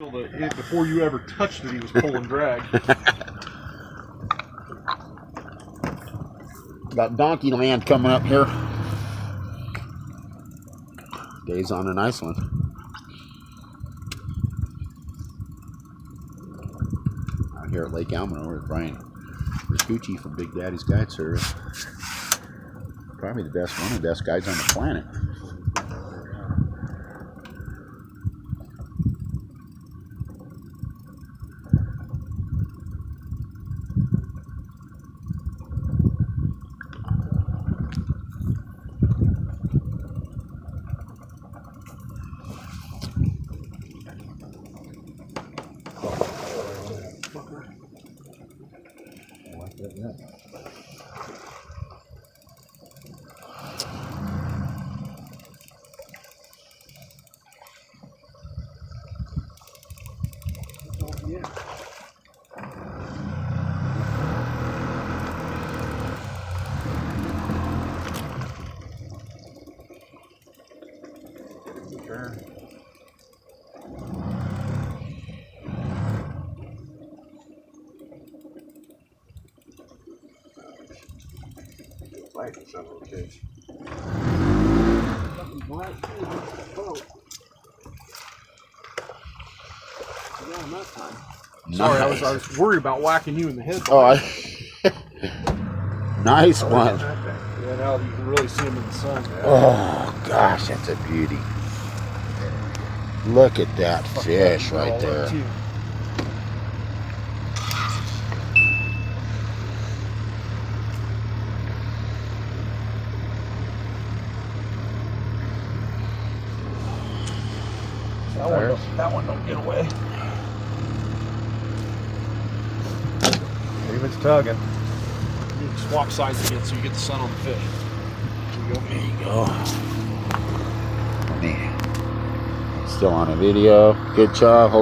Before you ever touched it, he was pulling drag. Got donkey land coming up here. Day's on a nice one. Out here at Lake Almanor with Brian Riscucci from Big Daddy's Guide Service. Probably the best, one of the best guides on the planet. Sorry, I was worried about whacking you in the head. Oh, nice one. Yeah, now you can really see him in the sun. Oh gosh, that's a beauty. Look at that fish right there. That one don't get away. Maybe it's tugging. You just walk sides again so you get the sun on the fish. There you go. Man. Still on a video. Good job.